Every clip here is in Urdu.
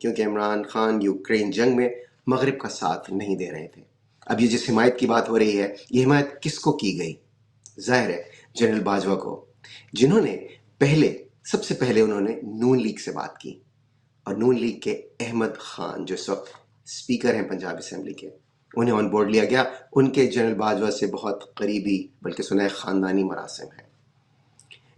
کیونکہ عمران خان یوکرین جنگ میں مغرب کا ساتھ نہیں دے رہے تھے۔ اب یہ جس حمایت کی بات ہو رہی ہے، یہ حمایت کس کو کی گئی؟ ظاہر ہے جنرل باجوہ کو، جنہوں نے سب سے پہلے انہوں نے نون لیگ سے بات کی، اور نون لیگ کے احمد خان جو اس وقت اسپیکر ہیں پنجاب اسمبلی کے، انہیں آن بورڈ لیا گیا۔ ان کے جنرل باجوہ سے بہت قریبی بلکہ سنا ہے خاندانی مراسم ہیں۔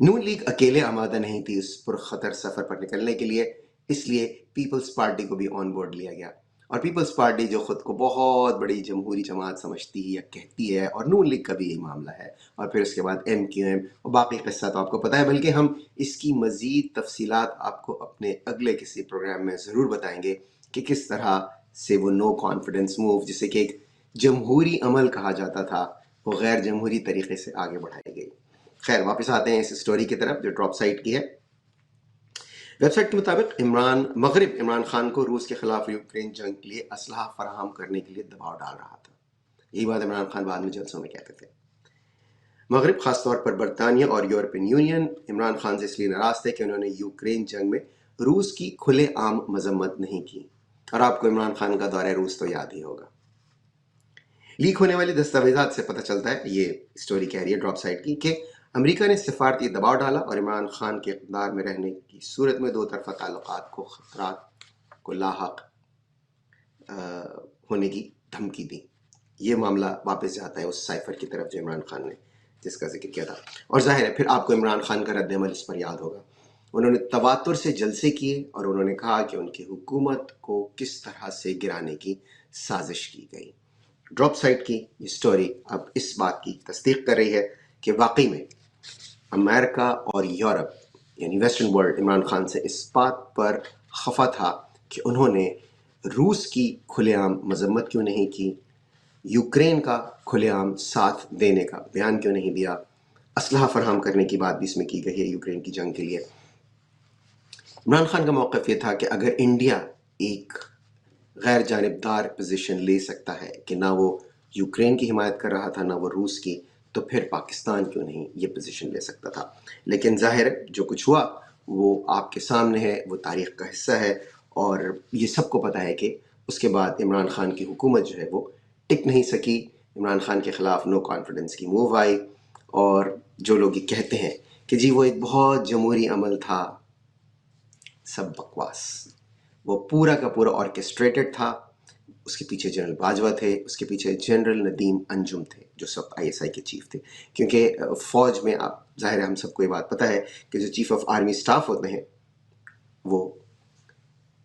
نون لیگ اکیلے آمادہ نہیں تھی اس پرخطر سفر پر نکلنے کے لیے، اس لیے پیپلز پارٹی کو بھی آن بورڈ لیا گیا، اور پیپلز پارٹی جو خود کو بہت بڑی جمہوری جماعت سمجھتی ہے یا کہتی ہے، اور نون لیگ کا بھی یہی معاملہ ہے، اور پھر اس کے بعد ایم کیو ایم، اور باقی قصہ تو آپ کو پتہ ہے، بلکہ ہم اس کی مزید تفصیلات آپ کو اپنے اگلے کسی پروگرام میں ضرور بتائیں گے کہ کس طرح سے وہ نو کانفیڈنس موو، جسے کہ ایک جمہوری عمل کہا جاتا تھا، وہ غیر جمہوری طریقے سے آگے بڑھائی گئی۔ خیر، واپس آتے ہیں اس سٹوری کی طرف جو ڈراپ سائٹ کی ہے۔ ویب سائٹ کے مطابق مغرب عمران خان کو روس کے خلاف یوکرین جنگ کے لیے اسلحہ فراہم کرنے کے لیے دباؤ ڈال رہا تھا۔ یہی بات عمران خان بعد میں جلسوں میں کہتے تھے۔ مغرب، خاص طور پر برطانیہ اور یورپین یونین، عمران خان سے اس لیے ناراض تھے کہ انہوں نے یوکرین جنگ میں روس کی کھلے عام مذمت نہیں کی، اور آپ کو عمران خان کا دورہ روس تو یاد ہی ہوگا۔ لیک ہونے والی دستاویزات سے پتہ چلتا ہے، یہ سٹوری کہہ رہی ہے ڈراپ سائٹ کی، کہ امریکہ نے سفارتی دباؤ ڈالا اور عمران خان کے اقتدار میں رہنے کی صورت میں دو طرفہ تعلقات کو خطرات کو لاحق ہونے کی دھمکی دی۔ یہ معاملہ واپس جاتا ہے اس سائفر کی طرف جو عمران خان نے جس کا ذکر کیا تھا، اور ظاہر ہے پھر آپ کو عمران خان کا رد عمل اس پر یاد ہوگا۔ انہوں نے تواتر سے جلسے کیے اور انہوں نے کہا کہ ان کی حکومت کو کس طرح سے گرانے کی سازش کی گئی۔ ڈراپ سائٹ کی یہ سٹوری اب اس بات کی تصدیق کر رہی ہے کہ واقعی میں امریکہ اور یورپ یعنی ویسٹرن ورلڈ عمران خان سے اس بات پر خفا تھا کہ انہوں نے روس کی کھلے عام مذمت کیوں نہیں کی، یوکرین کا کھلے عام ساتھ دینے کا بیان کیوں نہیں دیا، اسلحہ فراہم کرنے کی بات بھی اس میں کی گئی ہے یوکرین کی جنگ کے لیے۔ عمران خان کا موقف یہ تھا کہ اگر انڈیا ایک غیر جانبدار پوزیشن لے سکتا ہے کہ نہ وہ یوکرین کی حمایت کر رہا تھا نہ وہ روس کی، تو پھر پاکستان کیوں نہیں یہ پوزیشن لے سکتا تھا۔ لیکن ظاہر ہے جو کچھ ہوا وہ آپ کے سامنے ہے، وہ تاریخ کا حصہ ہے، اور یہ سب کو پتہ ہے کہ اس کے بعد عمران خان کی حکومت جو ہے وہ ٹک نہیں سکی، عمران خان کے خلاف نو کانفیڈنس کی موو آئی، اور جو لوگ یہ کہتے ہیں کہ جی وہ ایک بہت جمہوری عمل تھا، سب بکواس۔ وہ پورا کا پورا آرکیسٹریٹڈ تھا، اس کے پیچھے جنرل باجوہ تھے، اس کے پیچھے جنرل ندیم انجم تھے جو سب آئی ایس آئی کے چیف تھے، کیونکہ فوج میں آپ ظاہر ہے ہم سب کو یہ بات پتہ ہے کہ جو چیف آف آرمی سٹاف ہوتے ہیں وہ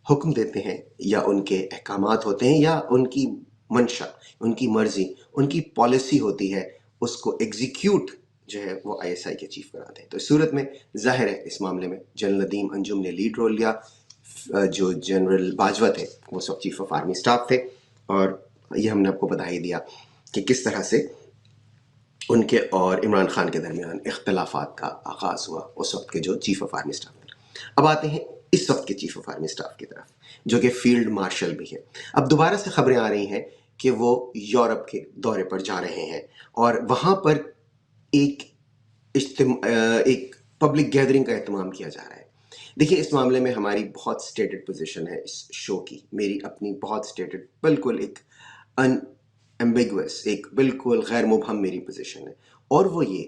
حکم دیتے ہیں یا ان کے احکامات ہوتے ہیں یا ان کی منشا، ان کی مرضی، ان کی پالیسی ہوتی ہے، اس کو ایگزیکیوٹ جو ہے وہ آئی ایس آئی کے چیف کراتے ہیں۔ تو اس صورت میں ظاہر ہے اس معاملے میں جنرل ندیم انجم نے لیڈ رول لیا، جو جنرل باجوہ تھے وہ سب چیف آف آرمی سٹاف تھے، اور یہ ہم نے آپ کو بتا ہی دیا کہ کس طرح سے ان کے اور عمران خان کے درمیان اختلافات کا آغاز ہوا اس وقت کے جو چیف آف آرمی سٹاف تھے۔ اب آتے ہیں اس وقت کے چیف آف آرمی سٹاف کی طرف جو کہ فیلڈ مارشل بھی ہے۔ اب دوبارہ سے خبریں آ رہی ہیں کہ وہ یورپ کے دورے پر جا رہے ہیں، اور وہاں پر ایک پبلک گیدرنگ کا اہتمام کیا جا رہا ہے۔ دیکھیے اس معاملے میں ہماری بہت سٹیٹڈ پوزیشن ہے اس شو کی، میری اپنی بہت سٹیٹڈ، بالکل ایک ایمبیگوس، ایک بالکل غیر مبہم میری پوزیشن ہے، اور وہ یہ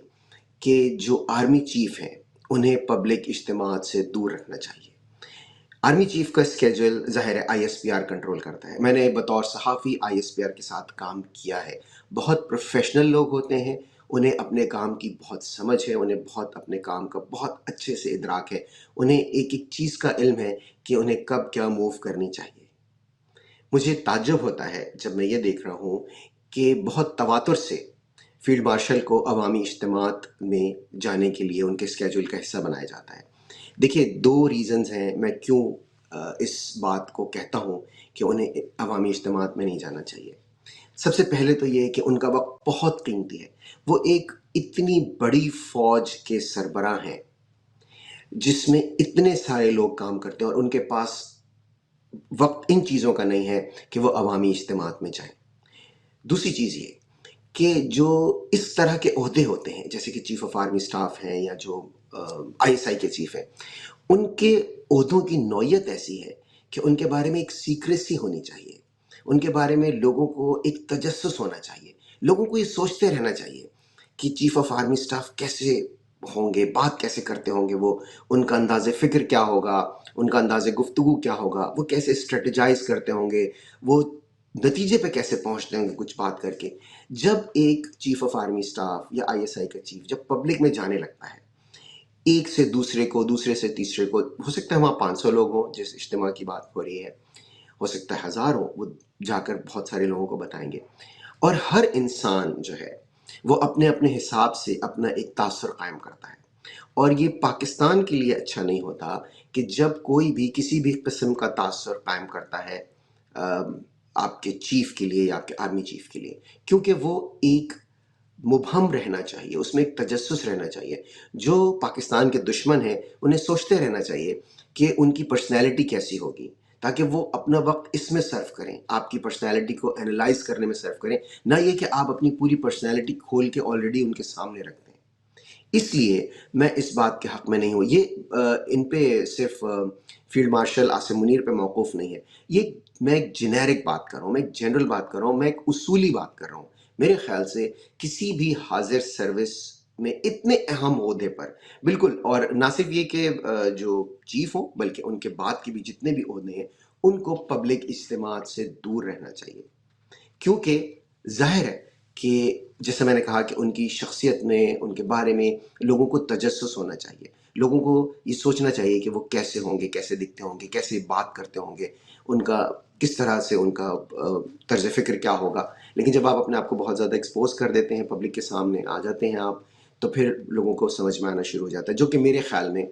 کہ جو آرمی چیف ہیں انہیں پبلک اجتماعات سے دور رکھنا چاہیے۔ آرمی چیف کا اسکیجول ظاہر ہے I S P R control کرتا ہے۔ میں نے بطور صحافی آئی ایس پی آر کے ساتھ کام کیا ہے۔ بہت پروفیشنل لوگ ہوتے ہیں، انہیں اپنے کام کی بہت سمجھ ہے، انہیں بہت اپنے کام کا بہت اچھے سے ادراک ہے، انہیں ایک ایک چیز کا علم ہے کہ انہیں کب کیا موو کرنی چاہیے۔ مجھے تعجب ہوتا ہے جب میں یہ دیکھ رہا ہوں کہ بہت تواتر سے فیلڈ مارشل کو عوامی اجتماعات میں جانے کے لیے ان کے اسکیجول کا حصہ بنایا جاتا ہے۔ دیکھیے دو ریزنز ہیں میں کیوں اس بات کو کہتا ہوں کہ انہیں عوامی اجتماعات میں نہیں جانا چاہیے۔ سب سے پہلے تو یہ کہ ان کا وقت بہت قیمتی ہے، وہ ایک اتنی بڑی فوج کے سربراہ ہیں جس میں اتنے سارے لوگ کام کرتے ہیں، اور ان کے پاس وقت ان چیزوں کا نہیں ہے کہ وہ عوامی اجتماعات میں جائیں۔ دوسری چیز یہ کہ جو اس طرح کے عہدے ہوتے ہیں جیسے کہ چیف آف آرمی سٹاف ہیں یا جو آئی ایس آئی کے چیف ہیں، ان کے عہدوں کی نوعیت ایسی ہے کہ ان کے بارے میں ایک سیکریسی ہونی چاہیے، ان کے بارے میں لوگوں کو ایک تجسس ہونا چاہیے، لوگوں کو یہ سوچتے رہنا چاہیے کہ چیف آف آرمی اسٹاف کیسے ہوں گے، بات کیسے کرتے ہوں گے، وہ ان کا انداز فکر کیا ہوگا، ان کا انداز گفتگو کیا ہوگا، وہ کیسے اسٹریٹجائز کرتے ہوں گے، وہ نتیجے پہ کیسے پہنچتے ہوں گے کچھ بات کر کے۔ جب ایک چیف آف آرمی اسٹاف یا آئی ایس آئی کا چیف جب پبلک میں جانے لگتا ہے، ایک سے دوسرے کو، دوسرے سے تیسرے کو، ہو سکتا ہے وہاں 500 لوگ ہوں جس اجتماع کی بات ہو رہی ہے، ہو سکتا ہے 1000 ہوں، وہ جا کر بہت سارے لوگوں کو بتائیں گے، اور ہر انسان جو ہے وہ اپنے اپنے حساب سے اپنا ایک تاثر قائم کرتا ہے۔ اور یہ پاکستان کے لیے اچھا نہیں ہوتا کہ جب کوئی بھی کسی بھی قسم کا تاثر قائم کرتا ہے آپ کے چیف کے لیے یا آپ کے آرمی چیف کے لیے، کیونکہ وہ ایک مبہم رہنا چاہیے، اس میں ایک تجسس رہنا چاہیے۔ جو پاکستان کے دشمن ہیں انہیں سوچتے رہنا چاہیے کہ ان کی پرسنالٹی کیسی ہوگی، تاکہ وہ اپنا وقت اس میں صرف کریں، آپ کی پرسنالٹی کو انالائز کرنے میں صرف کریں، نہ یہ کہ آپ اپنی پوری پرسنالٹی کھول کے آلریڈی ان کے سامنے رکھ دیں۔ اس لیے میں اس بات کے حق میں نہیں ہوں، یہ ان پہ صرف فیلڈ مارشل عاصم منیر پہ موقوف نہیں ہے، یہ میں ایک جنیرک بات کر رہا ہوں، میں ایک جنرل بات کر رہا ہوں، میں ایک اصولی بات کر رہا ہوں۔ میرے خیال سے کسی بھی حاضر سروس میں اتنے اہم عہدے پر بالکل، اور نہ صرف یہ کہ جو چیف ہوں بلکہ ان کے بعد کے بھی جتنے بھی عہدے ہیں ان کو پبلک اجتماعات سے دور رہنا چاہیے، کیونکہ ظاہر ہے کہ جیسے میں نے کہا کہ ان کی شخصیت میں، ان کے بارے میں لوگوں کو تجسس ہونا چاہیے، لوگوں کو یہ سوچنا چاہیے کہ وہ کیسے ہوں گے، کیسے دکھتے ہوں گے، کیسے بات کرتے ہوں گے، ان کا کس طرح سے ان کا طرز فکر کیا ہوگا۔ لیکن جب آپ اپنے آپ کو بہت زیادہ ایکسپوز کر دیتے ہیں، پبلک کے سامنے آ جاتے ہیں آپ، تو پھر لوگوں کو سمجھ میں آنا شروع ہو جاتا ہے، جو کہ میرے خیال میں،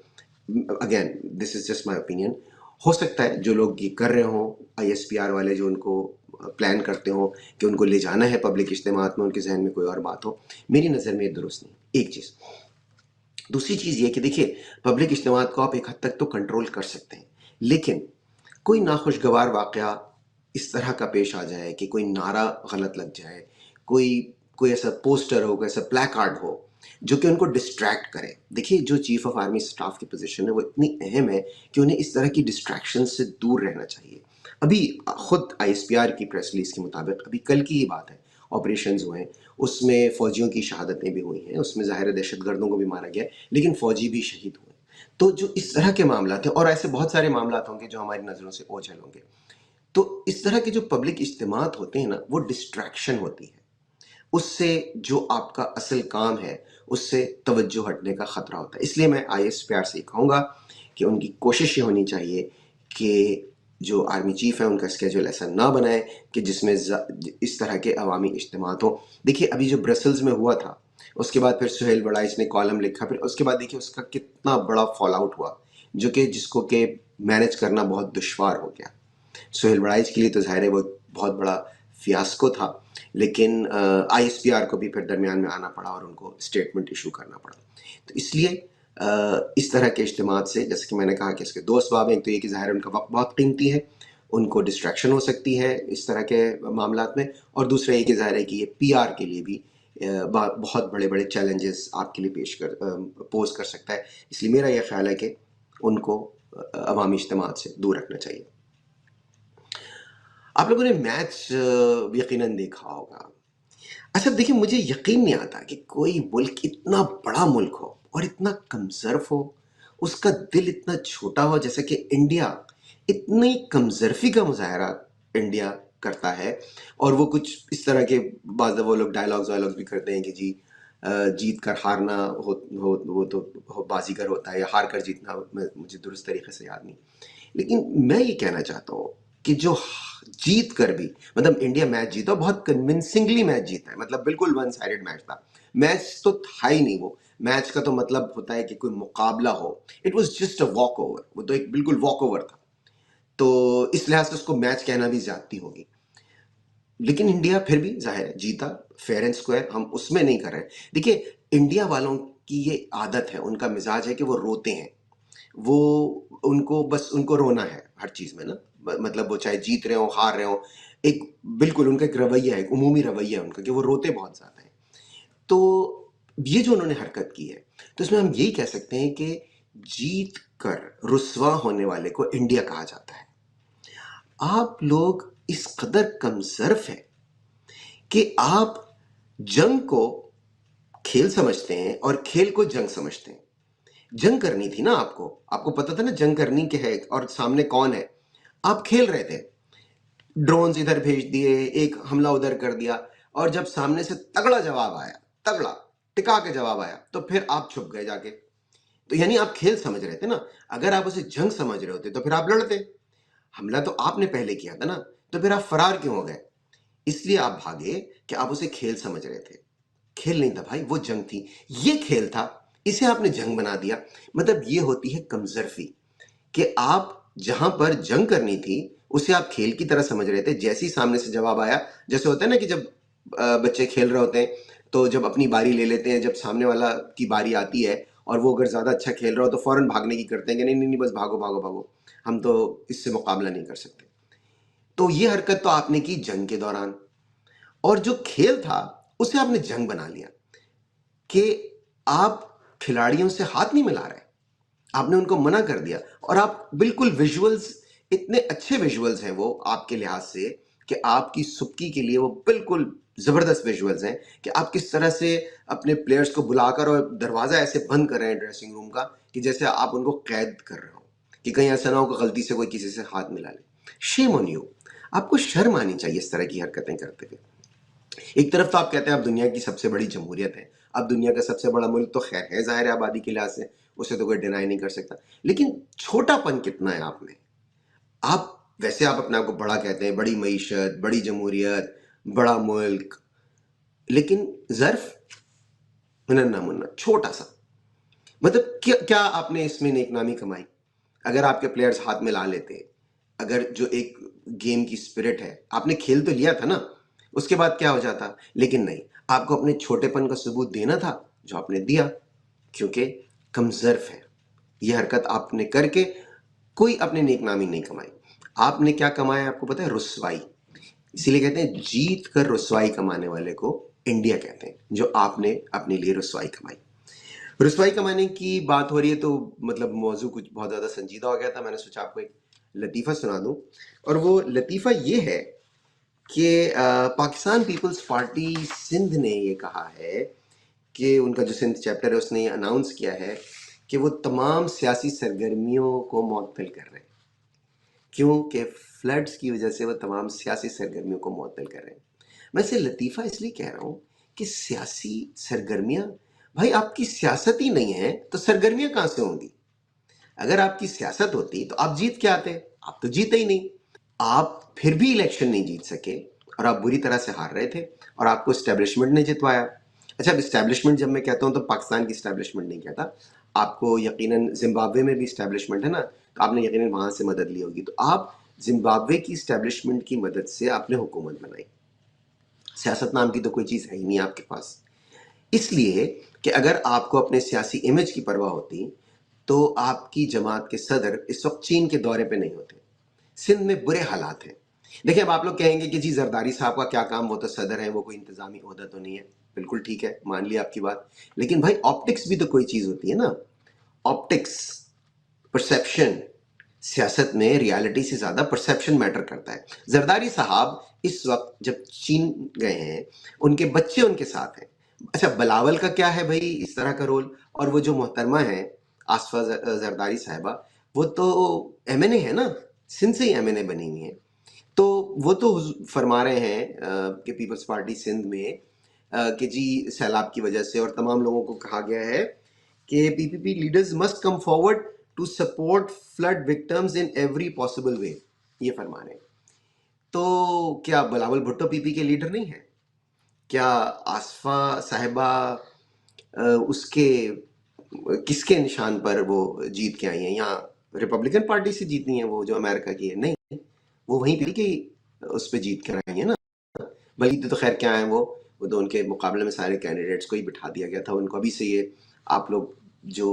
again this is just my opinion, ہو سکتا ہے جو لوگ یہ کر رہے ہوں، آئی ایس پی آر والے جو ان کو پلان کرتے ہوں کہ ان کو لے جانا ہے پبلک اجتماعات میں، ان کے ذہن میں کوئی اور بات ہو، میری نظر میں یہ درست نہیں۔ ایک چیز، دوسری چیز یہ کہ دیکھیے پبلک اجتماعات کو آپ ایک حد تک تو کنٹرول کر سکتے ہیں، لیکن کوئی ناخوشگوار واقعہ اس طرح کا پیش آ جائے کہ کوئی نعرہ غلط لگ جائے، کوئی ایسا پوسٹر ہو، کوئی ایسا پلیک کارڈ ہو جو کہ ان کو ڈسٹریکٹ کرے۔ دیکھیے جو چیف آف آرمی اسٹاف کی پوزیشن ہے وہ اتنی اہم ہے کہ انہیں اس طرح کی ڈسٹریکشن سے دور رہنا چاہیے۔ ابھی خود آئی ایس پی آر کی پریس ریلیز کے مطابق، ابھی کل کی ہی بات ہے، آپریشنز ہوئے ہیں، اس میں فوجیوں کی شہادتیں بھی ہوئی ہیں، اس میں ظاہر دہشت گردوں کو بھی مارا گیا لیکن فوجی بھی شہید ہوئے۔ تو جو اس طرح کے معاملات ہیں، اور ایسے بہت سارے معاملات ہوں گے جو ہماری نظروں سے اوجھل ہوں گے، تو اس طرح کے جو پبلک اجتماعات ہوتے ہیں نا، وہ ڈسٹریکشن ہوتی ہے، اس سے جو آپ کا اصل کام ہے اس سے توجہ ہٹنے کا خطرہ ہوتا ہے۔ اس لیے میں آئی ایس پی آر سے کہوں گا کہ ان کی کوشش یہ ہونی چاہیے کہ جو آرمی چیف ہے ان کا اسکیجول ایسا نہ بنائے کہ جس میں اس طرح کے عوامی اجتماعات ہوں۔ دیکھیے ابھی جو برسلز میں ہوا تھا، اس کے بعد پھر سہیل وڑائچ نے کالم لکھا، پھر اس کے بعد دیکھیے اس کا کتنا بڑا فال آؤٹ ہوا، جو کہ جس کو کہ مینیج کرنا بہت دشوار ہو گیا۔ سہیل وڑائچ کے لیے تو ظاہر ہے وہ بہت بڑا فیاسکو تھا، لیکن آئی ایس پی آر کو بھی پھر درمیان میں آنا پڑا اور ان کو اسٹیٹمنٹ ایشو کرنا پڑا۔ تو اس لیے اس طرح کے اجتماعات سے، جیسے کہ میں نے کہا کہ اس کے دو اسباب ہیں، ایک تو یہ کہ ظاہر ان کا وقت بہت قیمتی ہے، ان کو ڈسٹریکشن ہو سکتی ہے اس طرح کے معاملات میں، اور دوسرا یہ کہ ظاہر ہے کہ یہ پی آر کے لیے بھی بہت بڑے بڑے چیلنجز آپ کے لیے پوز کر سکتا ہے۔ اس لیے میرا یہ خیال ہے کہ ان کو عوامی اجتماعات سے دور رکھنا چاہیے۔ آپ لوگوں نے میچ یقیناً دیکھا ہوگا۔ اچھا دیکھیں، مجھے یقین نہیں آتا کہ کوئی ملک، اتنا بڑا ملک ہو اور اتنا کمزرف ہو، اس کا دل اتنا چھوٹا ہو، جیسا کہ انڈیا اتنی کمزرفی کا مظاہرہ انڈیا کرتا ہے، اور وہ کچھ اس طرح کے بعض دفعہ وہ لوگ ڈائلاگز وائلاگز بھی کرتے ہیں کہ جی جیت کر ہارنا وہ تو بازیگر ہوتا ہے، یا ہار کر جیتنا مجھے درست طریقے سے یاد نہیں۔ لیکن میں یہ کہنا چاہتا ہوں کہ جو جیت کر بھی، مطلب انڈیا میچ جیتا، بہت کنونسنگلی میچ جیتا ہے، مطلب بالکل ون سائڈڈ میچ تھا، میچ تو تھا ہی نہیں وہ، میچ کا تو مطلب ہوتا ہے کہ کوئی مقابلہ ہو، it was just a walkover, وہ تو ایک بالکل واک اوور تھا، تو اس لحاظ سے اس کو میچ کہنا بھی زیادتی ہوگی۔ لیکن انڈیا پھر بھی ظاہر ہے جیتا، فیئر اینڈ اسکوائر، ہم اس میں نہیں کر رہے۔ دیکھیے انڈیا والوں کی یہ عادت ہے، ان کا مزاج ہے کہ وہ روتے ہیں، وہ ان کو بس ان کو رونا ہے ہر چیز میں نا، مطلب وہ چاہے جیت رہے ہوں ہار رہے ہوں، ایک بالکل ان کا ایک رویہ ہے، ایک عمومی رویہ ہے ان کا کہ وہ روتے بہت زیادہ ہیں۔ تو یہ جو انہوں نے حرکت کی ہے، تو اس میں ہم یہی کہہ سکتے ہیں کہ جیت کر رسوا ہونے والے کو انڈیا کہا جاتا ہے، آپ لوگ اس قدر کم ظرف ہیں کہ آپ جنگ کو کھیل سمجھتے ہیں اور کھیل کو جنگ سمجھتے ہیں. جنگ کرنی تھی نا آپ کو پتا تھا نا جنگ کرنی کیا ہے اور سامنے کون ہے. آپ کھیل رہے تھے، ڈرونز ادھر بھیج دیے، ایک حملہ ادھر کر دیا، اور جب سامنے سے تگڑا جواب آیا، تگڑا ٹکا کے جواب آیا، تو پھر آپ چھپ گئے جا کے. تو یعنی آپ کھیل سمجھ رہے تھے نا. اگر آپ اسے جنگ سمجھ رہے ہوتے تو پھر آپ لڑتے. حملہ تو آپ نے پہلے کیا تھا نا، تو پھر آپ فرار کیوں ہو گئے؟ اس لیے آپ بھاگے کہ آپ اسے کھیل سمجھ رہے تھے. کھیل نہیں تھا بھائی، وہ جنگ تھی. یہ کھیل تھا، اسے آپ نے جنگ بنا دیا. مطلب یہ ہوتی ہے کمزرفی، کہ آپ جہاں پر جنگ کرنی تھی اسے آپ کھیل کی طرح سمجھ رہے تھے. جیسے ہی سامنے سے جواب آیا، جیسے ہوتا ہے نا کہ جب بچے کھیل رہے ہوتے ہیں تو جب اپنی باری لے لیتے ہیں، جب سامنے والا کی باری آتی ہے اور وہ اگر زیادہ اچھا کھیل رہا ہو تو فوراً بھاگنے کی کرتے ہیں کہ نہیں نہیں نہیں، بس بھاگو بھاگو بھاگو، ہم تو اس سے مقابلہ نہیں کر سکتے. تو یہ حرکت تو آپ نے کی جنگ کے دوران، اور جو کھیل تھا اسے آپ نے جنگ بنا لیا کہ آپ کھلاڑیوں سے ہاتھ نہیں ملا رہے. آپ نے ان کو منع کر دیا، اور آپ بالکل ویژولز، اتنے اچھے ویژولز ہیں وہ آپ کے لحاظ سے کہ آپ کی سبکی کے لیے وہ بالکل زبردست ویژولز ہیں کہ آپ کس طرح سے اپنے پلیئرز کو بلا کر اور دروازہ ایسے بند کر رہے ہیں ڈریسنگ روم کا کہ جیسے آپ ان کو قید کر رہے ہو، کہ کہیں ایسا نہ ہو کہ غلطی سے کوئی کسی سے ہاتھ ملا لے. شیم آن یو. آپ کو شرم آنی چاہیے اس طرح کی حرکتیں کرتے ہوئے. ایک طرف تو آپ کہتے ہیں اب دنیا کی سب سے بڑی جمہوریت ہے، اب دنیا کا سب سے بڑا ملک تو خیر ہے، ظاہر ہے آبادی کے لحاظ سے اسے تو کوئی ڈینائی نہیں کر سکتا، لیکن چھوٹا پن کتنا ہے آپ میں. آپ ویسے آپ اپنے آپ کو بڑا کہتے ہیں، بڑی معیشت، بڑی جمہوریت، بڑا ملک، لیکن ظرف مننا مننا چھوٹا سا. مطلب کیا آپ نے اس میں نیک نامی کمائی؟ اگر آپ کے پلیئرز ہاتھ میں لا لیتے، اگر جو ایک گیم کی اسپرٹ ہے، آپ نے کھیل تو لیا تھا نا، اس کے بعد کیا ہو جاتا؟ لیکن نہیں، آپ کو اپنے چھوٹے پن کا ثبوت دینا تھا جو آپ نے دیا، کیونکہ کمزرف ہے. یہ حرکت آپ نے کر کے کوئی اپنے نیک نامی نہیں کمائی. آپ نے کیا کمایا آپ کو پتا ہے؟ رسوائی. اسی لیے کہتے ہیں جیت کر رسوائی کمانے والے کو انڈیا کہتے ہیں، جو آپ نے اپنے لیے رسوائی کمائی. رسوائی کمانے کی بات ہو رہی ہے تو مطلب موضوع کچھ بہت زیادہ سنجیدہ ہو گیا تھا. میں نے سوچا آپ کو ایک لطیفہ سنا دوں، اور وہ لطیفہ یہ ہے کہ پاکستان پیپلز پارٹی سندھ نے یہ کہا ہے کہ ان کا جو سندھ چیپٹر ہے اس نے یہ اناؤنس کیا ہے کہ وہ تمام سیاسی سرگرمیوں کو معطل کر رہے ہیں. کیوں کہ فلڈز کی وجہ سے وہ تمام سیاسی سرگرمیوں کو معطل کر رہے ہیں. میں اسے لطیفہ اس لیے کہہ رہا ہوں کہ سیاسی سرگرمیاں، بھائی آپ کی سیاست ہی نہیں ہے تو سرگرمیاں کہاں سے ہوں گی؟ اگر آپ کی سیاست ہوتی تو آپ جیت کے آتے، آپ تو جیتے ہی نہیں. آپ پھر بھی الیکشن نہیں جیت سکے اور آپ بری طرح سے ہار رہے تھے، اور آپ کو اسٹیبلشمنٹ نے جتوایا. اچھا، اب اسٹیبلشمنٹ جب میں کہتا ہوں تو پاکستان کی اسٹیبلشمنٹ نہیں کہتا. آپ کو یقیناً زمبابوے میں بھی اسٹیبلشمنٹ ہے نا، تو آپ نے یقیناً وہاں سے مدد لی ہوگی. تو آپ زمبابوے کی اسٹیبلشمنٹ کی مدد سے آپ نے حکومت بنائی. سیاست نام کی تو کوئی چیز ہے ہی نہیں آپ کے پاس. اس لیے کہ اگر آپ کو اپنے سیاسی امیج کی پرواہ ہوتی تو آپ کی جماعت کے صدر اس وقت چین کے دورے پہ نہیں ہوتے. سندھ میں برے حالات ہیں. دیکھیں، اب آپ لوگ کہیں گے کہ جی زرداری صاحب کا کیا کام، وہ تو صدر ہیں، وہ کوئی انتظامی عہدہ تو نہیں ہے. بالکل ٹھیک ہے، مان لیا آپ کی بات، لیکن بھائی آپٹکس بھی تو کوئی چیز ہوتی ہے نا. Optics, perception. سیاست میں ریالٹی سے زیادہ پرسیپشن میٹر کرتا ہے. زرداری صاحب اس وقت جب چین گئے ہیں، ان کے بچے ان کے ساتھ ہیں. اچھا، بلاول کا کیا ہے بھائی اس طرح کا رول؟ اور وہ جو محترمہ ہیں آصفہ زرداری صاحبہ، وہ تو ایم این اے ہے نا، سندھ سے ہی ایم این اے بنی ہوئی ہیں. تو وہ تو فرما رہے ہیں کہ پیپلز پارٹی سندھ میں کہ جی سیلاب کی وجہ سے، اور تمام لوگوں کو کہا گیا ہے کہ P P P leaders must come forward to support flood victims in every possible way. یہ فرما رہے ہیں. تو کیا بلاول بھٹو پی پی کے لیڈر نہیں ہیں؟ کیا آصفہ صاحبہ اس کے کس کے نشان پر وہ جیت کے آئی ہیں؟ یہاں ریپبلکن پارٹی سے جیتی ہیں وہ جو امریکہ کی ہے؟ نہیں، وہ وہیں پہ کی اس پہ جیت کر آئی ہیں نا. بلکہ تو خیر کیا ہیں، وہ تو ان کے مقابلے میں سارے کینڈیڈیٹس کو ہی بٹھا دیا گیا تھا. ان کو ابھی سے یہ آپ لوگ جو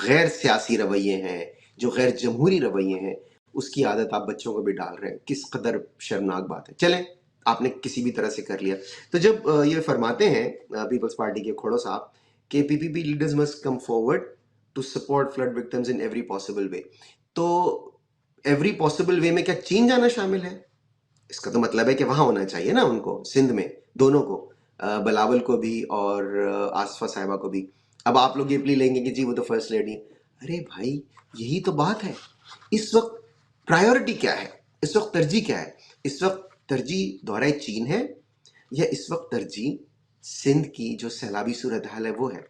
غیر سیاسی رویے ہیں، جو غیر جمہوری رویے ہیں، اس کی عادت آپ بچوں کو بھی ڈال رہے ہیں. کس قدر شرمناک بات ہے. چلیں، آپ نے کسی بھی طرح سے کر لیا. تو جب یہ فرماتے ہیں پیپلز پارٹی کے کھوڑو صاحب کہ P P P leaders must come forward to support flood victims in every possible way, تو ایوری پاسبل وے میں کیا چین جانا شامل ہے؟ اس کا تو مطلب ہے کہ وہاں ہونا چاہیے نا ان کو، سندھ میں، دونوں کو، بلاول کو بھی اور آصفہ صاحبہ کو بھی۔ اب آپ لوگ یہ پلی لیں گے کہ جی وہ تو فرسٹ لیڈی۔ ارے بھائی یہی تو بات ہے، اس وقت پرائیورٹی کیا ہے، اس وقت ترجیح کیا ہے؟ اس وقت ترجیح دورہ چین ہے یا اس وقت ترجیح سندھ کی جو سیلابی صورتحال ہے وہ ہے؟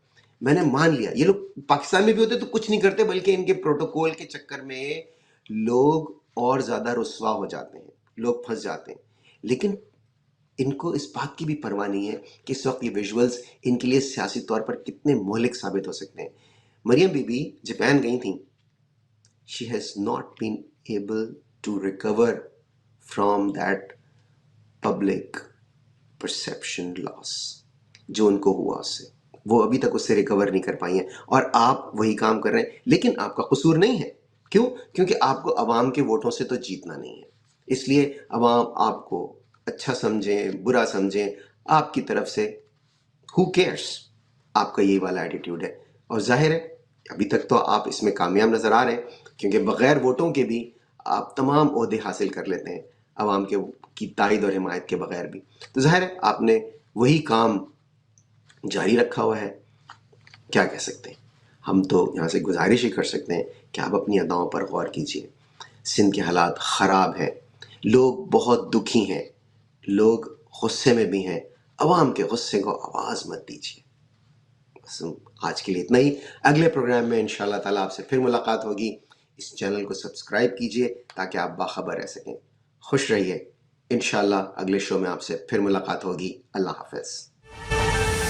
میں نے مان لیا یہ لوگ پاکستان میں بھی ہوتے تو کچھ نہیں کرتے، بلکہ ان کے پروٹوکول کے چکر میں لوگ اور زیادہ رسوا ہو جاتے ہیں، لوگ پھنس جاتے ہیں۔ لیکن ان کو اس بات کی بھی پرواہ نہیں ہے کہ اس وقت یہ ویژولز ان کے لیے سیاسی طور پر کتنے مہلک ثابت ہو سکتے ہیں۔ مریم بی بی جاپان گئی تھیں، she has not been able to recover from that public perception loss جو ان کو ہوا، اس سے وہ ابھی تک اس سے ریکور نہیں کر پائی ہیں، اور آپ وہی کام کر رہے ہیں۔ لیکن آپ کا قصور نہیں ہے، کیوں؟ کیونکہ آپ کو عوام کے ووٹوں سے تو جیتنا نہیں ہے، اس لیے عوام آپ کو اچھا سمجھیں برا سمجھیں، آپ کی طرف سے who cares، آپ کا یہی والا ایٹیٹیوڈ ہے۔ اور ظاہر ہے ابھی تک تو آپ اس میں کامیاب نظر آ رہے ہیں، کیونکہ بغیر ووٹوں کے بھی آپ تمام عہدے حاصل کر لیتے ہیں، عوام کے کی تائید اور حمایت کے بغیر بھی۔ تو ظاہر ہے آپ نے وہی کام جاری رکھا ہوا ہے، کیا کہہ سکتے ہیں؟ ہم تو یہاں سے گزارش ہی کر سکتے ہیں کہ آپ اپنی اداؤں پر غور کیجیے۔ سندھ کے حالات خراب ہیں، لوگ بہت دکھی ہیں، لوگ غصے میں بھی ہیں، عوام کے غصے کو آواز مت دیجیے۔ بس آج کے لیے اتنا ہی، اگلے پروگرام میں انشاءاللہ تعالیٰ آپ سے پھر ملاقات ہوگی۔ اس چینل کو سبسکرائب کیجیے تاکہ آپ باخبر رہ سکیں۔ خوش رہیے، انشاءاللہ اگلے شو میں آپ سے پھر ملاقات ہوگی۔ اللہ حافظ۔